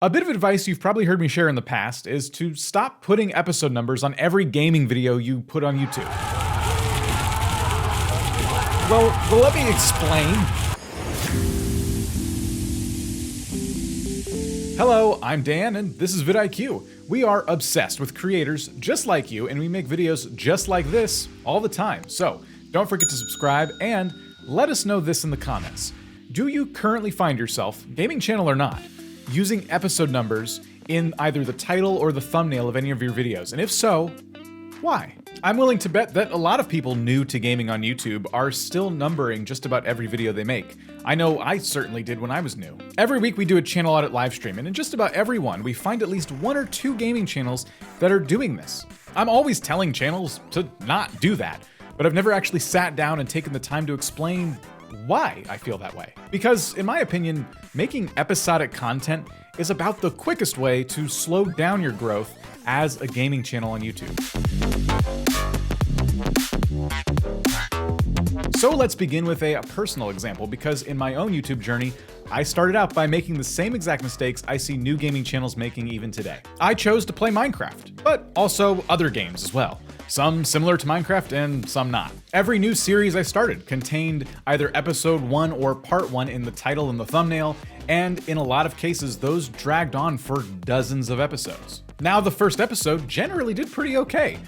A bit of advice you've probably heard me share in the past is to stop putting episode numbers on every gaming video you put on YouTube. Well, let me explain. Hello, I'm Dan, and this is vidIQ. We are obsessed with creators just like you, and we make videos just like this all the time. So don't forget to subscribe, and let us know this in the comments. Do you currently find yourself, gaming channel or not, using episode numbers in either the title or the thumbnail of any of your videos? And if so, why? I'm willing to bet that a lot of people new to gaming on YouTube are still numbering just about every video they make. I know I certainly did when I was new. Every week we do a channel audit live stream, and in just about every one, we find at least one or two gaming channels that are doing this. I'm always telling channels to not do that, but I've never actually sat down and taken the time to explain why I feel that way. Because, in my opinion, making episodic content is about the quickest way to slow down your growth as a gaming channel on YouTube. So let's begin with a personal example, because in my own YouTube journey, I started out by making the same exact mistakes I see new gaming channels making even today. I chose to play Minecraft, but also other games as well. Some similar to Minecraft and some not. Every new series I started contained either episode 1 or part 1 in the title and the thumbnail, and in a lot of cases, those dragged on for dozens of episodes. Now, the first episode generally did pretty okay.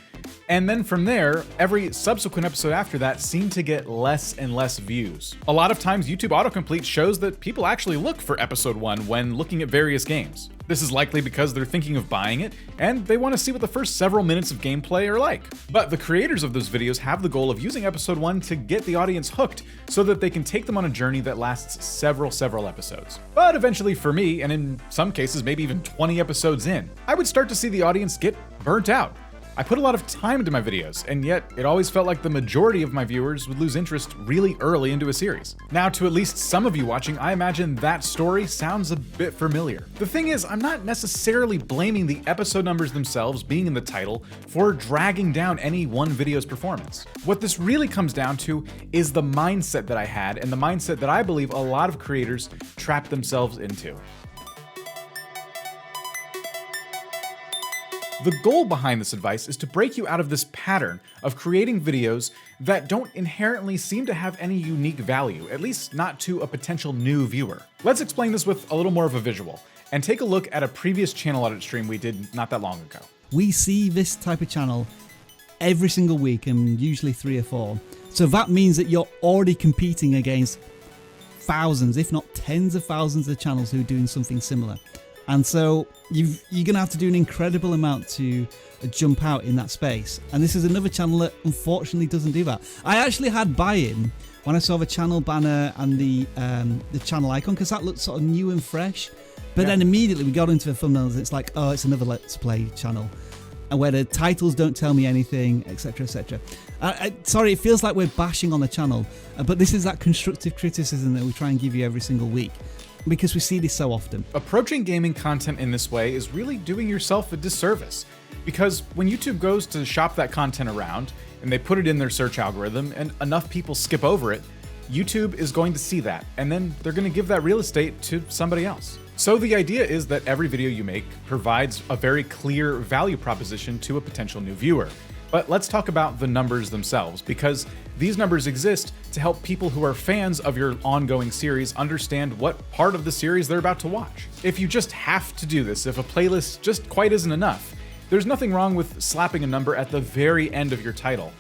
And then from there, every subsequent episode after that seemed to get less and less views. A lot of times YouTube autocomplete shows that people actually look for episode 1 when looking at various games. This is likely because they're thinking of buying it, and they want to see what the first several minutes of gameplay are like. But the creators of those videos have the goal of using episode 1 to get the audience hooked so that they can take them on a journey that lasts several episodes. But eventually for me, and in some cases maybe even 20 episodes in, I would start to see the audience get burnt out. I put a lot of time into my videos, and yet it always felt like the majority of my viewers would lose interest really early into a series. Now, to at least some of you watching, I imagine that story sounds a bit familiar. The thing is, I'm not necessarily blaming the episode numbers themselves being in the title for dragging down any one video's performance. What this really comes down to is the mindset that I had, and the mindset that I believe a lot of creators trap themselves into. The goal behind this advice is to break you out of this pattern of creating videos that don't inherently seem to have any unique value, at least not to a potential new viewer. Let's explain this with a little more of a visual, and take a look at a previous channel audit stream we did not that long ago. We see this type of channel every single week, and usually 3 or 4. So that means that you're already competing against thousands, if not tens of thousands of channels who are doing something similar. And so you're going to have to do an incredible amount to jump out in that space. And this is another channel that unfortunately doesn't do that. I actually had buy-in when I saw the channel banner and the channel icon, because that looked sort of new and fresh. But then immediately we got into the thumbnails. It's like, oh, it's another Let's Play channel, and where the titles don't tell me anything, etc., etc. Sorry, it feels like we're bashing on the channel, but this is that constructive criticism that we try and give you every single week, because we see this so often. Approaching gaming content in this way is really doing yourself a disservice, because when YouTube goes to shop that content around and they put it in their search algorithm and enough people skip over it, YouTube is going to see that, and then they're going to give that real estate to somebody else. So the idea is that every video you make provides a very clear value proposition to a potential new viewer. But let's talk about the numbers themselves, because these numbers exist to help people who are fans of your ongoing series understand what part of the series they're about to watch. If you just have to do this, if a playlist just quite isn't enough, there's nothing wrong with slapping a number at the very end of your title.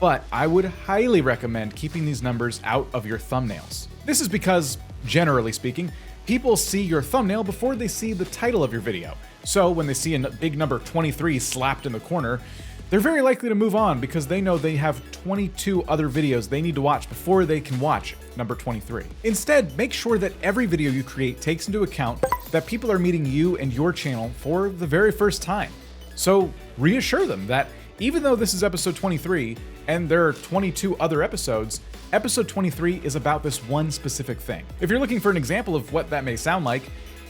But I would highly recommend keeping these numbers out of your thumbnails. This is because, generally speaking, people see your thumbnail before they see the title of your video. So when they see a big number 23 slapped in the corner, they're very likely to move on because they know they have 22 other videos they need to watch before they can watch number 23. Instead, make sure that every video you create takes into account that people are meeting you and your channel for the very first time. So reassure them that even though this is episode 23 and there are 22 other episodes, episode 23 is about this one specific thing. If you're looking for an example of what that may sound like,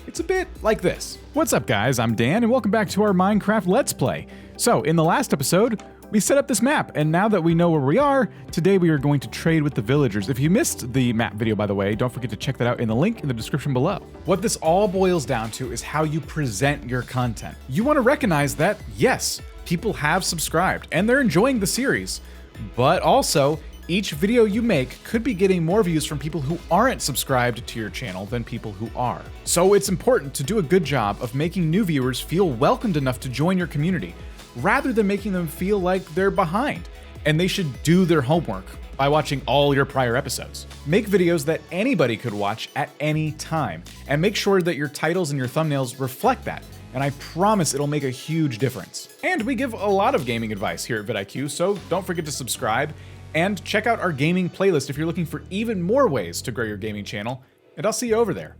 it's a bit like this. What's up guys, I'm Dan and welcome back to our Minecraft Let's Play. So in the last episode, We set up this map, and now that we know where we are, today we are going to trade with the villagers. If you missed the map video, by the way, don't forget to check that out in the link in the description below. What this all boils down to is how you present your content. You want to recognize that, yes, people have subscribed, and they're enjoying the series, but also, each video you make could be getting more views from people who aren't subscribed to your channel than people who are. So it's important to do a good job of making new viewers feel welcomed enough to join your community, rather than making them feel like they're behind, and they should do their homework by watching all your prior episodes. Make videos that anybody could watch at any time, and make sure that your titles and your thumbnails reflect that, and I promise it'll make a huge difference. And we give a lot of gaming advice here at vidIQ, so don't forget to subscribe, and check out our gaming playlist if you're looking for even more ways to grow your gaming channel, and I'll see you over there.